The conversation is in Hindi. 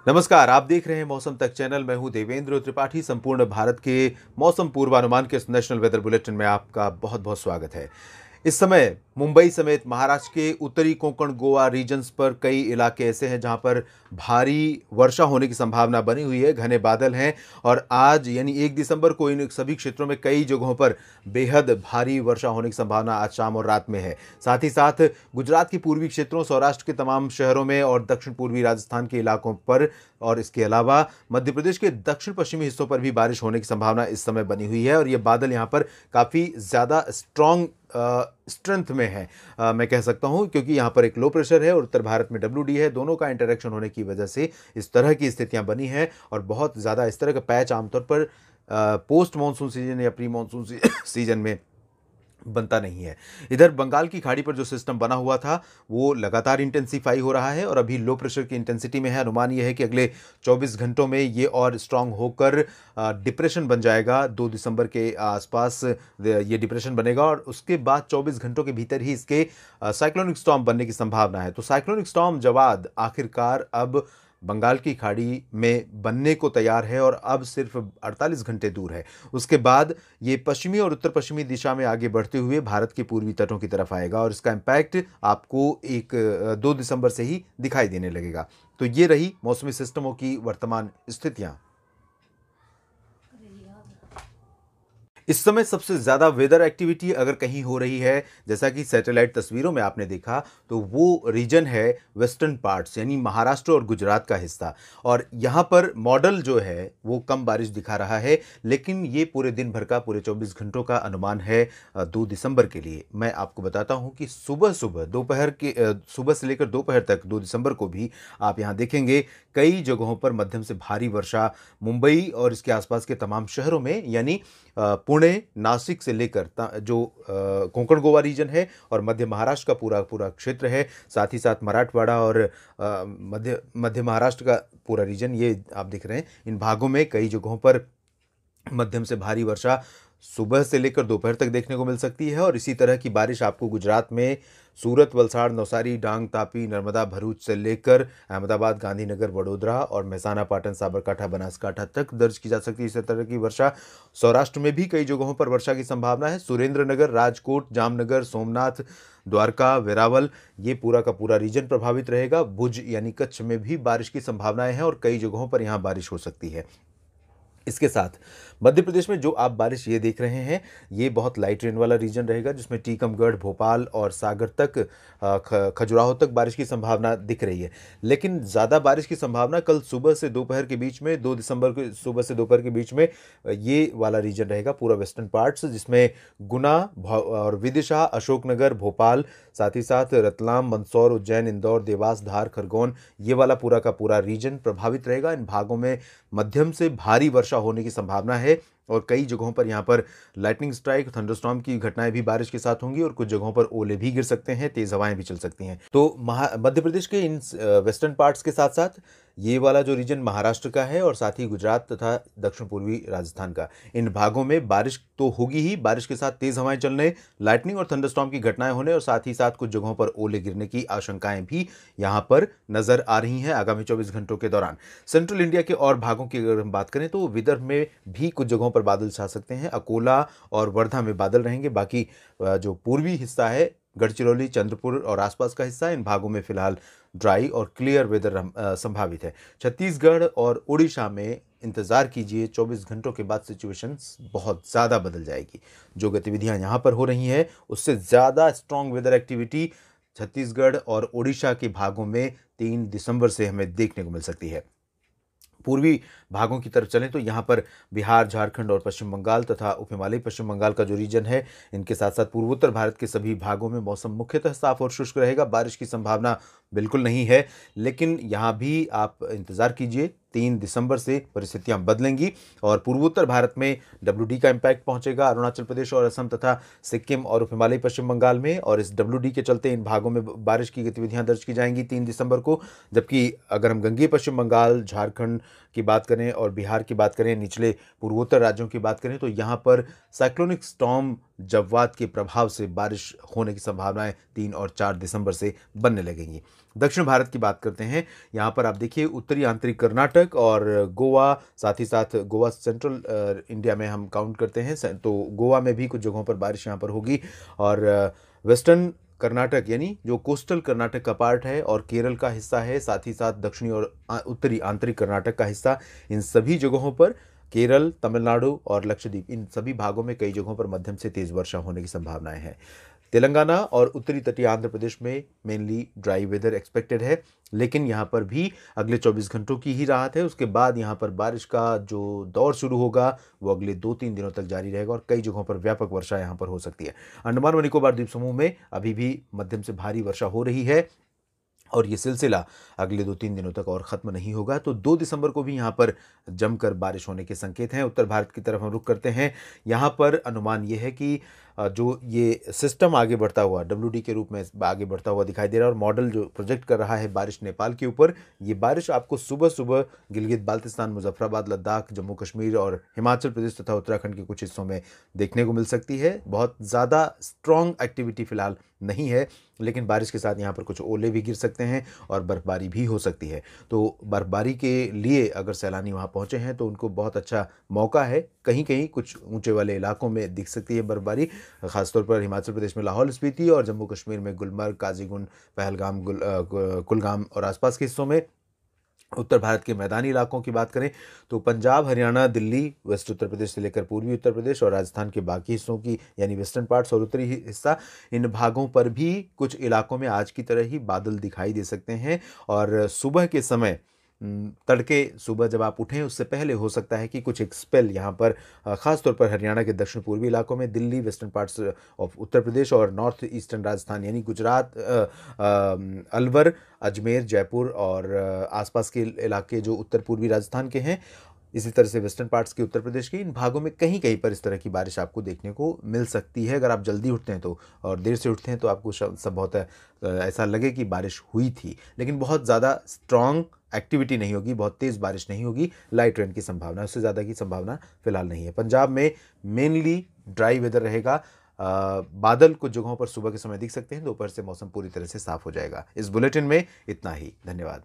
नमस्कार, आप देख रहे हैं मौसम तक चैनल। मैं हूं देवेंद्र त्रिपाठी। संपूर्ण भारत के मौसम पूर्वानुमान के इस नेशनल वेदर बुलेटिन में आपका बहुत बहुत स्वागत है। इस समय मुंबई समेत महाराष्ट्र के उत्तरी कोंकण गोवा रीजन्स पर कई इलाके ऐसे हैं जहां पर भारी वर्षा होने की संभावना बनी हुई है। घने बादल हैं और आज यानी 1 दिसंबर को इन सभी क्षेत्रों में कई जगहों पर बेहद भारी वर्षा होने की संभावना आज शाम और रात में है। साथ ही साथ गुजरात के पूर्वी क्षेत्रों, सौराष्ट्र के तमाम शहरों में और दक्षिण पूर्वी राजस्थान के इलाकों पर और इसके अलावा मध्य प्रदेश के दक्षिण पश्चिमी हिस्सों पर भी बारिश होने की संभावना इस समय बनी हुई है और ये बादल यहाँ पर काफ़ी ज़्यादा स्ट्रॉन्ग स्ट्रेंथ में है, मैं कह सकता हूँ, क्योंकि यहाँ पर एक लो प्रेशर है और उत्तर भारत में WD है। दोनों का इंटरेक्शन होने की वजह से इस तरह की स्थितियाँ बनी हैं और बहुत ज़्यादा इस तरह का पैच आमतौर पर पोस्ट मानसून सीजन या प्री मानसून सीजन में बनता नहीं है। इधर बंगाल की खाड़ी पर जो सिस्टम बना हुआ था वो लगातार इंटेंसीफाई हो रहा है और अभी लो प्रेशर की इंटेंसिटी में है। अनुमान यह है कि अगले 24 घंटों में ये और स्ट्रांग होकर डिप्रेशन बन जाएगा। 2 दिसंबर के आसपास ये डिप्रेशन बनेगा और उसके बाद 24 घंटों के भीतर ही इसके साइक्लोनिक स्टॉर्म बनने की संभावना है। तो साइक्लोनिक स्टॉर्म जवाद आखिरकार अब बंगाल की खाड़ी में बनने को तैयार है और अब सिर्फ 48 घंटे दूर है। उसके बाद ये पश्चिमी और उत्तर पश्चिमी दिशा में आगे बढ़ते हुए भारत के पूर्वी तटों की तरफ आएगा और इसका इम्पैक्ट आपको 2 दिसंबर से ही दिखाई देने लगेगा। तो ये रही मौसमी सिस्टमों की वर्तमान स्थितियां। इस समय सबसे ज़्यादा वेदर एक्टिविटी अगर कहीं हो रही है, जैसा कि सैटेलाइट तस्वीरों में आपने देखा, तो वो रीजन है वेस्टर्न पार्ट्स यानी महाराष्ट्र और गुजरात का हिस्सा। और यहाँ पर मॉडल जो है वो कम बारिश दिखा रहा है, लेकिन ये पूरे दिन भर का, पूरे 24 घंटों का अनुमान है 2 दिसंबर के लिए। मैं आपको बताता हूँ कि सुबह सुबह से लेकर दोपहर तक 2 दिसंबर को भी आप यहाँ देखेंगे कई जगहों पर मध्यम से भारी वर्षा मुंबई और इसके आसपास के तमाम शहरों में, यानी पुणे, नासिक से लेकर जो कोंकण गोवा रीजन है और मध्य महाराष्ट्र का पूरा पूरा क्षेत्र है, साथ ही साथ मराठवाड़ा और मध्य महाराष्ट्र का पूरा रीजन, ये आप देख रहे हैं। इन भागों में कई जगहों पर मध्यम से भारी वर्षा सुबह से लेकर दोपहर तक देखने को मिल सकती है और इसी तरह की बारिश आपको गुजरात में सूरत, वलसाड़, नवसारी, डांग, तापी, नर्मदा, भरूच से लेकर अहमदाबाद, गांधीनगर, वडोदरा और मेहसाना, पाटन, साबरकांठा, बनासकांठा तक दर्ज की जा सकती है। इसी तरह की वर्षा सौराष्ट्र में भी कई जगहों पर वर्षा की संभावना है। सुरेंद्रनगर, राजकोट, जामनगर, सोमनाथ, द्वारका, वेरावल, ये पूरा का पूरा रीजन प्रभावित रहेगा। भुज यानी कच्छ में भी बारिश की संभावनाएं हैं और कई जगहों पर यहाँ बारिश हो सकती है। इसके साथ मध्य प्रदेश में जो आप बारिश ये देख रहे हैं, ये बहुत लाइट रेन वाला रीजन रहेगा, जिसमें टीकमगढ़, भोपाल और सागर तक, खजुराहो तक बारिश की संभावना दिख रही है। लेकिन ज़्यादा बारिश की संभावना कल सुबह से दोपहर के बीच में, 2 दिसंबर को सुबह से दोपहर के बीच में ये वाला रीजन रहेगा, पूरा वेस्टर्न पार्ट्स, जिसमें गुना और विदिशा, अशोकनगर, भोपाल, साथ ही साथ रतलाम, मंदसौर, उज्जैन, इंदौर, देवास, धार, खरगोन, ये वाला पूरा का पूरा रीजन प्रभावित रहेगा। इन भागों में मध्यम से भारी वर्षा होने की संभावना है और कई जगहों पर यहाँ पर लाइटनिंग स्ट्राइक, थंडरस्टॉर्म की घटनाएं भी बारिश के साथ होंगी और कुछ जगहों पर ओले भी गिर सकते हैं, तेज हवाएं भी चल सकती हैं। तो मध्य प्रदेश के इन वेस्टर्न पार्ट्स के साथ साथ ये वाला जो रीजन महाराष्ट्र का है और साथ ही गुजरात तथा दक्षिण पूर्वी राजस्थान का, इन भागों में बारिश तो होगी ही, बारिश के साथ तेज हवाएं चलने, लाइटनिंग और थंडरस्टॉर्म की घटनाएं होने और साथ ही साथ कुछ जगहों पर ओले गिरने की आशंकाएं भी यहाँ पर नजर आ रही हैं आगामी 24 घंटों के दौरान। सेंट्रल इंडिया के और भागों की अगर हम बात करें तो विदर्भ में भी कुछ जगहों पर बादल छा सकते हैं। अकोला और वर्धा में बादल रहेंगे। बाकी जो पूर्वी हिस्सा है, गढ़चिरौली, चंद्रपुर और आसपास का हिस्सा, इन भागों में फिलहाल ड्राई और क्लियर वेदर संभावित है। छत्तीसगढ़ और उड़ीसा में इंतज़ार कीजिए, 24 घंटों के बाद सिचुएशन बहुत ज़्यादा बदल जाएगी। जो गतिविधियां यहाँ पर हो रही हैं उससे ज़्यादा स्ट्रॉन्ग वेदर एक्टिविटी छत्तीसगढ़ और उड़ीसा के भागों में 3 दिसंबर से हमें देखने को मिल सकती है। पूर्वी भागों की तरफ चलें तो यहाँ पर बिहार, झारखंड और पश्चिम बंगाल तथा उप हिमालयी पश्चिम बंगाल का जो रीजन है, इनके साथ साथ पूर्वोत्तर भारत के सभी भागों में मौसम मुख्यतः साफ और शुष्क रहेगा। बारिश की संभावना बिल्कुल नहीं है, लेकिन यहाँ भी आप इंतज़ार कीजिए, 3 दिसंबर से परिस्थितियां बदलेंगी और पूर्वोत्तर भारत में WD का इम्पैक्ट पहुंचेगा, अरुणाचल प्रदेश और असम तथा सिक्किम और उप हिमालयी पश्चिम बंगाल में, और इस WD के चलते इन भागों में बारिश की गतिविधियां दर्ज की जाएंगी 3 दिसंबर को। जबकि अगर हम गंगेय पश्चिम बंगाल, झारखंड की बात करें और बिहार की बात करें, निचले पूर्वोत्तर राज्यों की बात करें, तो यहाँ पर साइक्लोनिक स्टॉर्म जव्वाद के प्रभाव से बारिश होने की संभावनाएं 3 और 4 दिसंबर से बनने लगेंगी। दक्षिण भारत की बात करते हैं, यहाँ पर आप देखिए उत्तरी आंतरिक कर्नाटक और गोवा, साथ ही साथ गोवा सेंट्रल इंडिया में हम काउंट करते हैं, तो गोवा में भी कुछ जगहों पर बारिश यहाँ पर होगी। और वेस्टर्न कर्नाटक यानी जो कोस्टल कर्नाटक का पार्ट है और केरल का हिस्सा है, साथ ही साथ दक्षिणी और उत्तरी आंतरिक कर्नाटक का हिस्सा, इन सभी जगहों पर, केरल, तमिलनाडु और लक्षद्वीप, इन सभी भागों में कई जगहों पर मध्यम से तेज वर्षा होने की संभावनाएं हैं। तेलंगाना और उत्तरी तटीय आंध्र प्रदेश में मेनली ड्राई वेदर एक्सपेक्टेड है, लेकिन यहाँ पर भी अगले 24 घंटों की ही राहत है। उसके बाद यहाँ पर बारिश का जो दौर शुरू होगा वो अगले 2-3 दिनों तक जारी रहेगा और कई जगहों पर व्यापक वर्षा यहाँ पर हो सकती है। अंडमान व निकोबार द्वीप समूह में अभी भी मध्यम से भारी वर्षा हो रही है और ये सिलसिला अगले 2-3 दिनों तक और ख़त्म नहीं होगा। तो 2 दिसंबर को भी यहाँ पर जमकर बारिश होने के संकेत हैं। उत्तर भारत की तरफ हम रुख करते हैं। यहाँ पर अनुमान ये है कि जो ये सिस्टम आगे बढ़ता हुआ WD के रूप में आगे बढ़ता हुआ दिखाई दे रहा है और मॉडल जो प्रोजेक्ट कर रहा है बारिश नेपाल के ऊपर, ये बारिश आपको सुबह सुबह गिलगित बाल्तिस्तान, मुजफ्फराबाद, लद्दाख, जम्मू कश्मीर और हिमाचल प्रदेश तथा उत्तराखंड के कुछ हिस्सों में देखने को मिल सकती है। बहुत ज़्यादा स्ट्रॉन्ग एक्टिविटी फिलहाल नहीं है, लेकिन बारिश के साथ यहाँ पर कुछ ओले भी गिर सकते हैं और बर्फबारी भी हो सकती है। तो बर्फबारी के लिए अगर सैलानी वहाँ पहुँचे हैं तो उनको बहुत अच्छा मौका है। कहीं कहीं कुछ ऊंचे वाले इलाकों में दिख सकती है बर्फबारी, खासतौर पर हिमाचल प्रदेश में लाहौल स्पीति और जम्मू कश्मीर में गुलमर्ग, काजीगुंड, पहलगाम, कुलगाम और आसपास के हिस्सों में। उत्तर भारत के मैदानी इलाकों की बात करें तो पंजाब, हरियाणा, दिल्ली, वेस्ट उत्तर प्रदेश से लेकर पूर्वी उत्तर प्रदेश और राजस्थान के बाकी हिस्सों की यानी वेस्टर्न पार्ट्स और उत्तरी हिस्सा, इन भागों पर भी कुछ इलाकों में आज की तरह ही बादल दिखाई दे सकते हैं। और सुबह के समय तड़के सुबह जब आप उठें उससे पहले हो सकता है कि कुछ एक स्पेल यहाँ पर ख़ास तौर पर हरियाणा के दक्षिण पूर्वी इलाकों में, Delhi, western parts of Uttar Pradesh और नॉर्थ ईस्टर्न राजस्थान यानी गुजरात, अलवर, अजमेर, जयपुर और आसपास के इलाके जो उत्तर पूर्वी राजस्थान के हैं, इसी तरह से वेस्टर्न पार्ट्स के उत्तर प्रदेश के, इन भागों में कहीं कहीं पर इस तरह की बारिश आपको देखने को मिल सकती है। अगर आप जल्दी उठते हैं तो और देर से उठते हैं तो आपको संभवतः ऐसा लगे कि बारिश हुई थी, लेकिन बहुत ज़्यादा स्ट्रॉन्ग एक्टिविटी नहीं होगी, बहुत तेज़ बारिश नहीं होगी, लाइट रेन की संभावना, उससे ज़्यादा की संभावना फिलहाल नहीं है। पंजाब में मेनली ड्राई वेदर रहेगा। बादल कुछ जगहों पर सुबह के समय दिख सकते हैं, दोपहर से मौसम पूरी तरह से साफ हो जाएगा। इस बुलेटिन में इतना ही। धन्यवाद।